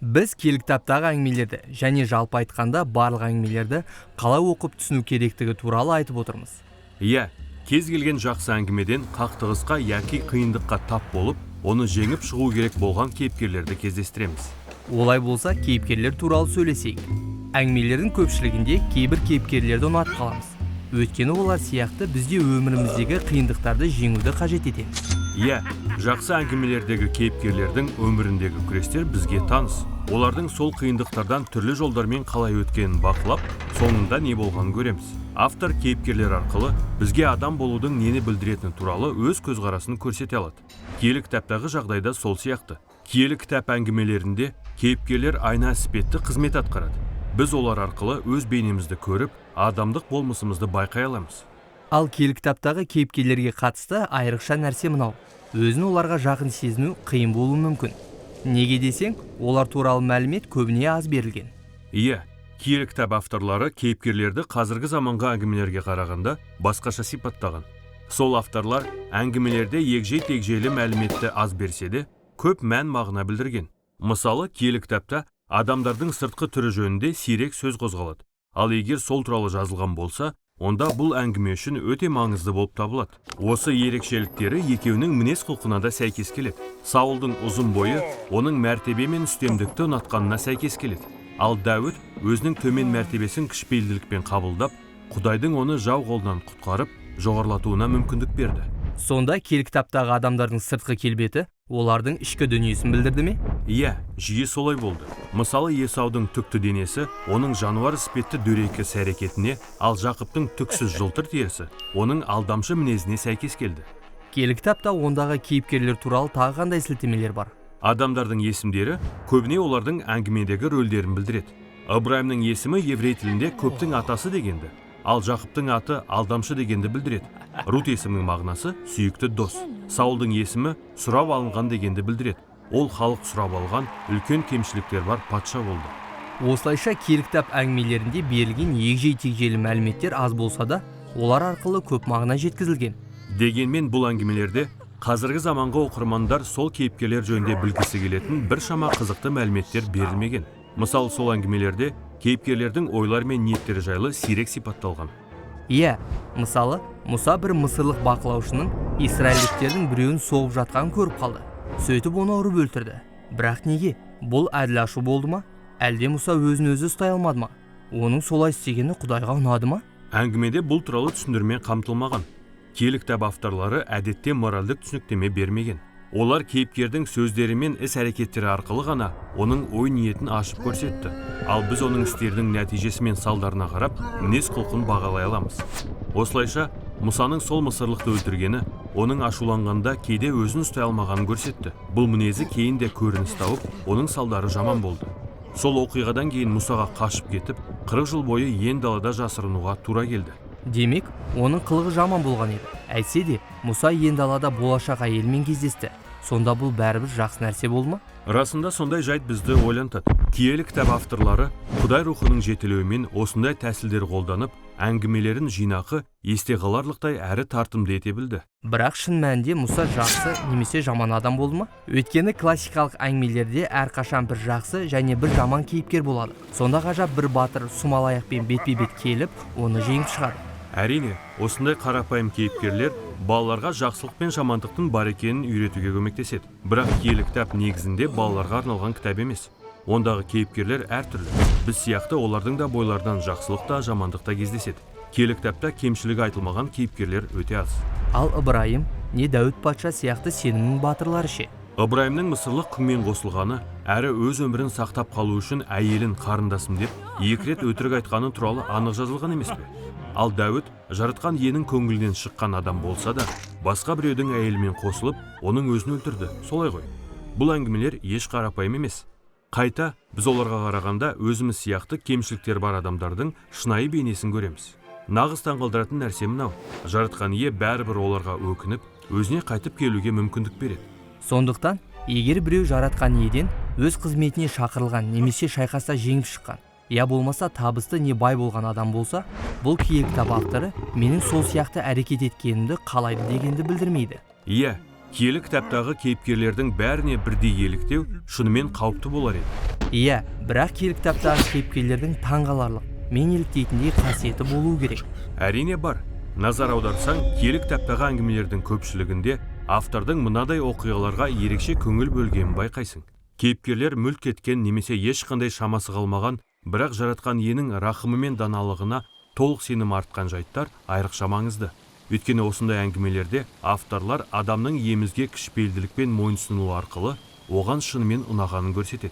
Біз киелі кітаптағы әңгімелерді және жалпы айтқанда барлық әңгімелерді қалай оқып түсіну керектігі туралы айтып отырмыз. Иә, кез келген жақсы әңгімеден қақтығысқа яки қиындыққа тап болып, оны жеңіп шығу керек болған кейіпкерлерді кездестіреміз. Олай болса, кейіпкерлер туралы сөйлесейік. Әңгімелердің көпшілігінде кейбір кейіпкерлерді ұнатып қаламыз. Өйткені олар сияқты бізде өміріміздегі қиындықтарды жеңуді қажет етеміз. Иә, жақсы әңгімелердегі кейіпкерлердің өміріндегі күрестер бізге таныс. Олардың сол қиындықтардан түрлі жолдармен қалай өткенін бақылап, соңында не болғанын көреміз. Автор кейіпкерлер арқылы бізге адам болудың нені білдіретіні туралы өз көзқарасын көрсете алады. Киелі кітаптағы жағдайда сол сияқты. Киелі кітап әңгімелерінде кейіпкерлер айна іспетті қызмет атқарады. Біз олар арқылы өз бейнемізді көріп, адамдық болмысымызды байқай аламыз. Ал киелі кітаптағы кейіпкерлерге қатысты айрықша нәрсе мынау. Өзін оларға жақын сезіну қиын болуы мүмкін. Неге десең, олар туралы мәлімет көбіне аз берілген. Иә, киелі кітап авторлары кейіпкерлерді қазіргі заманғы әңгімелерге қарағанда басқаша сипаттаған. Сол авторлар әңгімелерде егжей-тегжейлі мәліметті аз берсе де, көп мән мағына білдірген. Мысалы, киелі кітапта адамдардың сыртқы түрі жөнінде сирек сөз қозғалады. Ал егер сол туралы жазылған болса, онда бұл әңгіме үшін өте маңызды болып табылады. Осы ерекшеліктері екеуінің мінез құлқына да сәйкес келеді. Саулдың ұзын бойы оның мәртебе мен үстемдікті ұнатқанына сәйкес келеді. Ал Дәуіт өзінің төмен мәртебесін кішіпейілділікпен қабылдап, Құдайдың оны жау қолынан құтқарып, жоғарлатуына мүмкіндік берді. Сонда киелі кітаптағы адамдардың сыртқы келбеті олардың ішкі дүниесін білдірді ме? Иә, жиі солай болды. Мысалы, Есаудың түкті денесі оның жануар іспетті дөрекі іс-әрекетіне, ал Жақыптың түксіз жылтыр терісі оның алдамшы мінезіне сәйкес келді. Киелі кітапта ондағы кейіпкерлер туралы тағы қандай сілтемелер бар? Адамдардың есімдері көбіне олардың әңгімедегі рөлдерін білдіреді. Ыбырайымның есімі еврей тілінде көптің атасы дегенді, ал Жақыптың аты алдамшы дегенді білдіреді. Рут есімінің мағынасы сүйікті дос. Саулдың есімі сұрап алынған дегенді білдіреді. Ол халық сұрап алған, үлкен кемшіліктер бар патша болды. Осылайша киелі кітап әңгімелерінде берілген егжей-тегжейлі мәліметтер аз болса да, олар арқылы көп мағына жеткізілген. Дегенмен бұл әңгімелерде қазіргі заманғы оқырмандар сол кейіпкерлер жөнінде білгісі келетін біршама қызықты мәліметтер берілмеген. Мысалы, сол әңгімелерде кейіпкерлердің ойлар мен ниеттері жайлы сирек сипатталған. Иә, мысалы, Мұса бір мысырлық бақылаушының израильдіктердің біреуін соғып жатқанын көріп қалды. Сөйтіп оны ұрып өлтірді. Бірақ неге? Бұл әділ ашу болды ма? Әлде Мұса өзін өзі ұстай алмады ма? Оның солай істегені Құдайға ұнады ма? Әңгімеде бұл туралы түсіндірме қамтылмаған. Киелі кітап авторлары әдетте моральдық түсініктеме бермеген. Олар кейіпкердің сөздері мен іс-әрекеттері арқылы ғана оның ой ниетін ашып көрсетті. Ал біз оның істерінің нәтижесі мен салдарына қарап, мінез құлқын бағалай аламыз. Осылайша, Мұсаның сол мысырлықты өлтіргені, оның ашуланғанда кейде өзін ұстай алмағанын көрсетті. Бұл мінезі кейінде көрініс тауып, оның салдары жаман болды. Сол оқиғадан кейін Мұсаға қашып кетіп, 40 жыл бойы ен далада жасырынуға тура келді. Демек, оның қылығы жаман болған еді. Әйтсе де, Мұса ен далада болашақ әйелмен кездесті. Сонда бұл бәрібір жақсы нәрсе болды ма? Расында сондай жайт бізді ойлантады. Киелі кітап авторлары Құдай рухының жетелеуімен осындай тәсілдер қолданып, әңгімелерін жинақы, есте қаларлықтай әрі тартымды ете білді. Бірақ шын мәнінде Мұса жақсы немесе жаман адам болды ма? Өйткені классикалық әңгімелерде әрқашан бір жақсы және бір жаман кейіпкер болады. Сонда ғажап бір батыр сумалаяқпен бетпе-бет келіп, оны жеңіп шығады. Әрине, осындай қарапайым кейіпкерлер балаларға жақсылық пен жамандықтың бар екенін үйретуге көмектеседі. Бірақ киелі кітап негізінде балаларға арналған кітап емес. Ондағы кейіпкерлер әртүрлі. Біз сияқты олардың да бойлардан жақсылық та жамандық та кездеседі. Киелі кітапта кемшілігі айтылмаған кейіпкерлер өте аз. Ал Ыбырайым не Дәуіт патша сияқты сенімнің батырлары ше? Ыбырайымның мысырлық күңмен қосылғаны, әрі өз өмірін сақтап қалу үшін әйелін қарындасым деп, 2 рет өтірік айтқаны туралы анық жазылған емес пе? Ал Дәуіт жаратқан иенің көңілінен шыққан адам болса да, басқа біреудің әйелімен қосылып, оның өзін өлтірді. Солай ғой. Бұл әңгімелер еш қарапайым емес. Қайта, біз оларға қарағанда өзіміз сияқты кемшіліктер бар адамдардың шынайы бейнесін көреміз. Нағыз таңғалдыратын нәрсе мынау. Жаратқан ие бәрібір оларға өкініп, өзіне қайтып келуге мүмкіндік береді. Сондықтан, егер біреу жаратқан иеден өз қызметіне шақырылған немесе шайқаста жеңіп шыққан, я болмаса табысты не бай болған адам болса, бұл киелі кітап авторы менің сол сияқты әрекет еткенімді қалайды дегенді білдірмейді. Иә, киелі кітаптағы кейіпкерлердің бәріне бірдей еліктеу шынымен қауіпті болар еді. Иә, бірақ киелі кітаптағы кейіпкерлердің таңғаларлық, мен еліктейтіндей қасиеті болуы керек. Әрине бар. Назар аударсаң, киелі кітаптағы әңгімелердің көпшілігінде автордың мынадай оқиғаларға ерекше көңіл бөлгенін байқайсың. Кейіпкерлер мүлт кеткен немесе ешқандай шамасы қалмаған, бірақ жаратқан иенің рахымы мен даналығына толық сенім артқан жайттар айрықша маңызды. Өйткені осындай әңгімелерде авторлар адамның иемізге кішіпейілділікпен мойынсұнуы арқылы оған шынымен ұнағанын көрсетеді.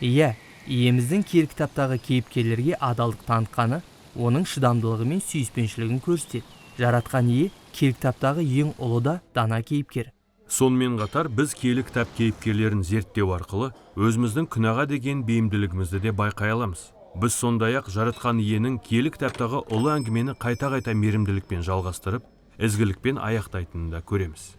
Иә, иеміздің киелі кітаптағы кейіпкерлерге адалдық танытқаны, оның шыдамдылығы мен сүйіспеншілігін көрсетеді. Жаратқан ие киелі кітаптағы ең ұлы да дана кейіпкер. Сонымен қатар біз киелі кітап кейіпкерлерін зерттеу арқылы өзіміздің күнәға деген бейімділігімізді де байқай аламыз. Біз сондай-ақ жаратқан иенің киелі кітаптағы ұлы әңгімені қайта-қайта мейірімділікпен жалғастырып, ізгілікпен аяқтайтынын да көреміз.